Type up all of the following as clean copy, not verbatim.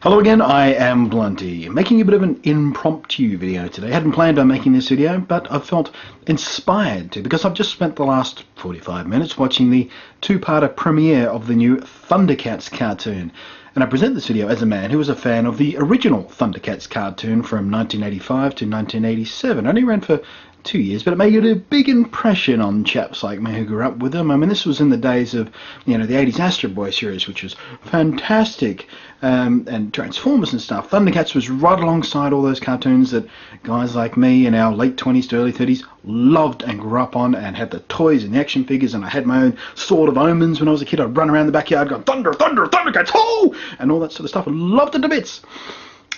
Hello again, I am Blunty, making a bit of an impromptu video today. I hadn't planned on making this video, but I felt inspired to because I've just spent the last 45 minutes watching the two-parter premiere of the new Thundercats cartoon. And I present this video as a man who was a fan of the original Thundercats cartoon from 1985 to 1987. It only ran for 2 years, but it made a big impression on chaps like me who grew up with them. I mean, this was in the days of, the 80s Astro Boy series, which was fantastic, and Transformers and stuff. Thundercats was right alongside all those cartoons that guys like me in our late 20s to early 30s loved and grew up on, and had the toys and the action figures, and I had my own Sword of Omens when I was a kid. I'd run around the backyard going, thunder, thunder, Thundercats, ho! And all that sort of stuff. I loved it to bits.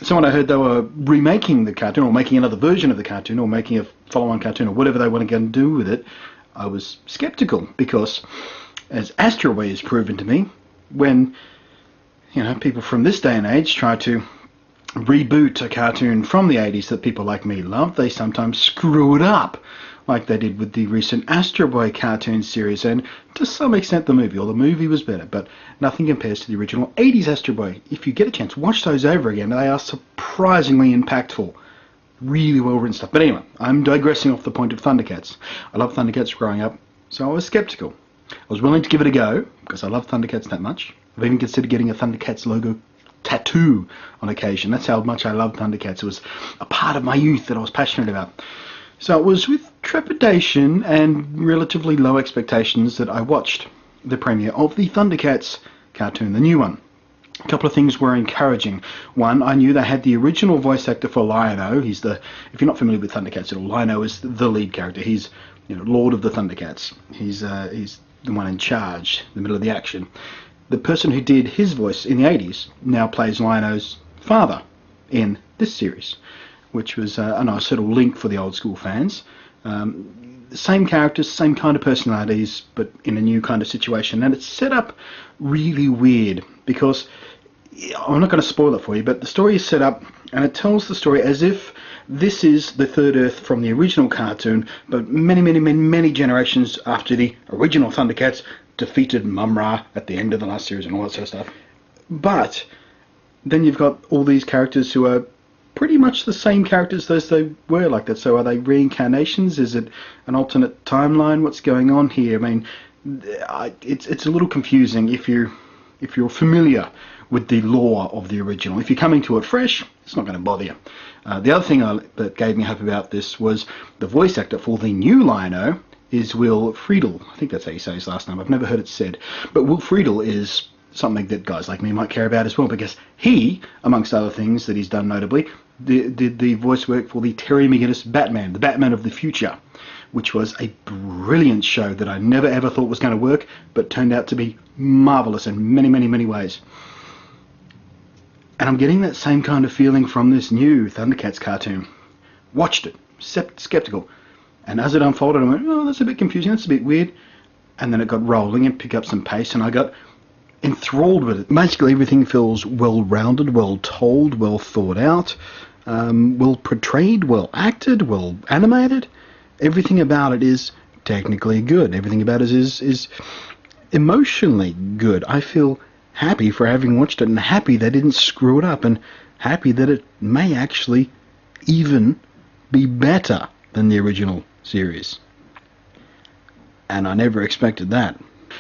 So when I heard they were remaking the cartoon, or making another version of the cartoon, or making a follow-on cartoon, or whatever they want to go and do with it, I was skeptical, because as Astro Boy has proven to me, when people from this day and age try to reboot a cartoon from the 80s that people like me love, they sometimes screw it up, like they did with the recent Astro Boy cartoon series, and to some extent the movie, or the movie was better, but nothing compares to the original 80s Astro Boy. If you get a chance, watch those over again. They are surprisingly impactful. Really well written stuff. But anyway, I'm digressing off the point of Thundercats. I love Thundercats growing up, so I was skeptical. I was willing to give it a go, because I love Thundercats that much. I've even considered getting a Thundercats logo tattoo on occasion. That's how much I love Thundercats. It was a part of my youth that I was passionate about. So it was with trepidation and relatively low expectations that I watched the premiere of the Thundercats cartoon, the new one. A couple of things were encouraging. One, I knew they had the original voice actor for Lion-O. He's the, if you're not familiar with Thundercats at all, Lion-O is the lead character. He's, Lord of the Thundercats. He's the one in charge, the middle of the action. The person who did his voice in the 80s now plays Lion-O's father in this series, which was a nice little link for the old school fans. Same characters, same kind of personalities, but in a new kind of situation. And it's set up really weird, because I'm not going to spoil it for you, but the story is set up, and it tells the story as if this is the Third Earth from the original cartoon, but many generations after the original Thundercats defeated Mum-Ra at the end of the last series and all that sort of stuff. But then you've got all these characters who are pretty much the same characters as they were like that. So are they reincarnations? Is it an alternate timeline? What's going on here? I mean, it's a little confusing if you're familiar with the lore of the original. If you're coming to it fresh, it's not going to bother you. The other thing that gave me hope about this was the voice actor for the new Lion-O is Will Friedle. I think that's how you say his last name. I've never heard it said. But Will Friedle is something that guys like me might care about as well, because he, amongst other things that he's done notably, did the voice work for the Terry McGinnis Batman, the Batman of the future, which was a brilliant show that I never ever thought was going to work, but turned out to be marvellous in many ways. And I'm getting that same kind of feeling from this new Thundercats cartoon. Watched it, skeptical, and as it unfolded I went, oh, that's a bit confusing, that's a bit weird, and then it got rolling and picked up some pace, and I got enthralled with it. Basically everything feels well-rounded, well told, well thought out, well portrayed, well acted, well animated. Everything about it is technically good. Everything about it is emotionally good. I feel happy for having watched it, and happy they didn't screw it up, and happy that it may actually even be better than the original series. And I never expected that.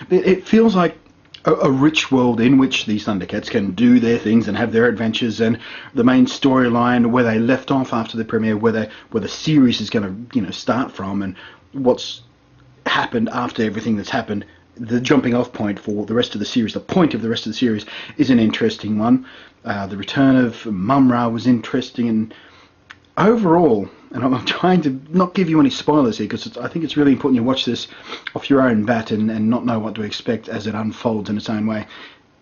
It feels like a rich world in which these Thundercats can do their things and have their adventures, and the main storyline where they left off after the premiere, where the series is going to start from, and what's happened after everything that's happened. The jumping off point for the rest of the series, the point of the rest of the series, is an interesting one. The return of Mum-Ra was interesting, and overall, and I'm trying to not give you any spoilers here, because I think it's really important you watch this off your own bat and not know what to expect as it unfolds in its own way.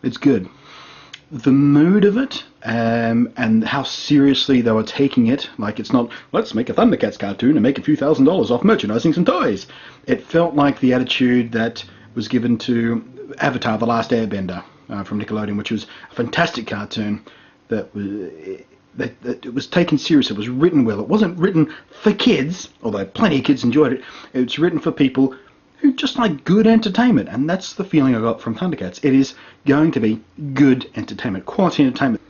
It's good. The mood of it, and how seriously they were taking it, like it's not, let's make a Thundercats cartoon and make a few $1,000s off merchandising some toys. It felt like the attitude that was given to Avatar: The Last Airbender from Nickelodeon, which was a fantastic cartoon that it was taken seriously. It was written well. It wasn't written for kids, although plenty of kids enjoyed it. It was written for people who just like good entertainment, and that's the feeling I got from Thundercats. It is going to be good entertainment, quality entertainment.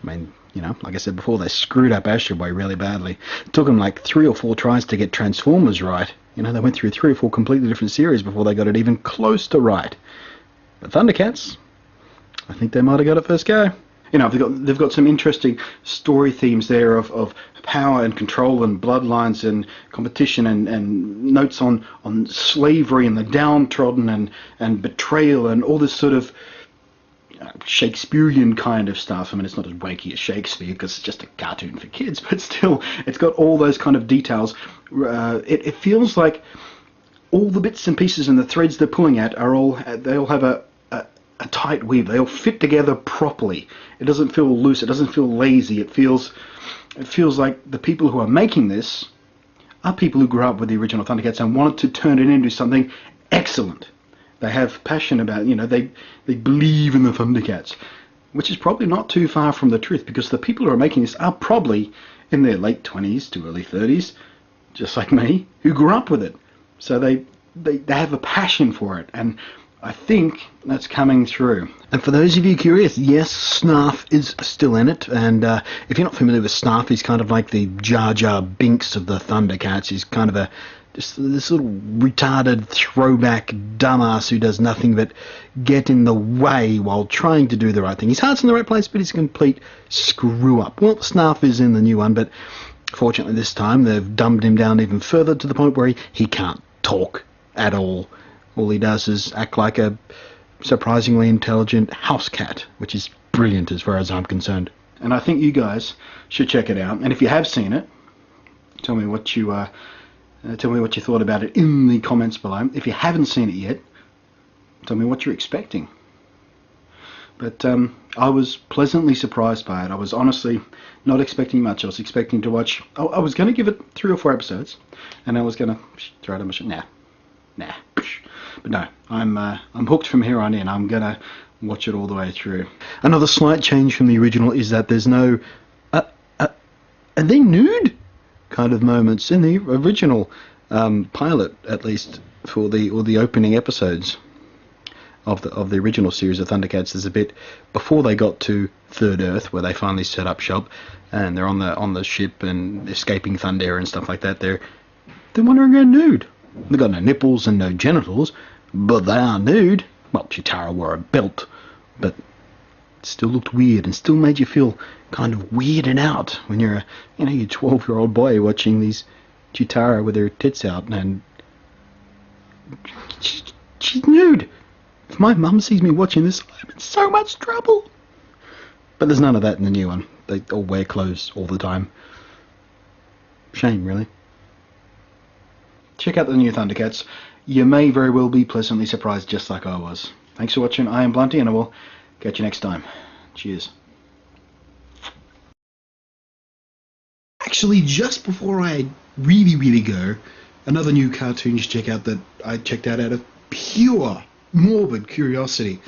I mean, you know, like I said before, they screwed up Astro Boy really badly. It took them like 3 or 4 tries to get Transformers right. You know, they went through 3 or 4 completely different series before they got it even close to right. But Thundercats, I think they might have got it first go. You know, they've got some interesting story themes there of power and control and bloodlines and competition and notes on slavery and the downtrodden and betrayal and all this sort of Shakespearean kind of stuff. I mean, it's not as wanky as Shakespeare because it's just a cartoon for kids, but still, it's got all those kind of details. It feels like all the bits and pieces and the threads they're pulling at they all have a tight weave. They all fit together properly. It doesn't feel loose. It doesn't feel lazy. It feels like the people who are making this are people who grew up with the original Thundercats and wanted to turn it into something excellent. They have passion about, you know, they believe in the Thundercats, which is probably not too far from the truth, because the people who are making this are probably in their late 20s to early 30s, just like me, who grew up with it. So they have a passion for it, and I think that's coming through. And for those of you curious, yes, Snarf is still in it, and if you're not familiar with Snarf, he's kind of like the Jar Jar Binks of the Thundercats. He's kind of just this little retarded throwback dumbass who does nothing but get in the way while trying to do the right thing. His heart's in the right place, but he's a complete screw-up. Well, Snarf is in the new one, but fortunately this time they've dumbed him down even further to the point where he can't talk at all. All he does is act like a surprisingly intelligent house cat, which is brilliant as far as I'm concerned. And I think you guys should check it out. And if you have seen it, tell me what you thought about it in the comments below. If you haven't seen it yet, tell me what you're expecting. But I was pleasantly surprised by it. I was honestly not expecting much. I was expecting to watch. I was going to give it 3 or 4 episodes, and I was going to throw it on my shit. Nah. But no, I'm hooked from here on in. I'm going to watch it all the way through. Another slight change from the original is that there's no are they nude kind of moments in the original pilot, at least for the opening episodes of the original series of Thundercats. There's a bit before they got to Third Earth where they finally set up shop and they're on the ship and escaping Thundera and stuff like that. They're wandering around nude. They've got no nipples and no genitals, but they are nude. Well, Chitara wore a belt, but it still looked weird and still made you feel kind of weirded out when you're a 12-year-old boy watching these Chitara with her tits out, and she's nude. If my mum sees me watching this, I'm in so much trouble. But there's none of that in the new one. They all wear clothes all the time. Shame, really. Check out the new Thundercats. You may very well be pleasantly surprised, just like I was. Thanks for watching. I am Blunty, and I will catch you next time. Cheers. Actually, just before I really go, another new cartoon to check out that I checked out of pure morbid curiosity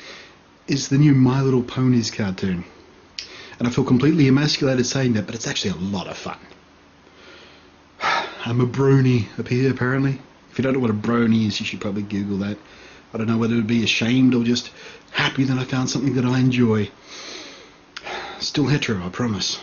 is the new My Little Ponies cartoon. And I feel completely emasculated saying that, but it's actually a lot of fun. I'm a brony up here, apparently. If you don't know what a brony is, you should probably Google that. I don't know whether it would be ashamed or just happy that I found something that I enjoy. Still hetero, I promise.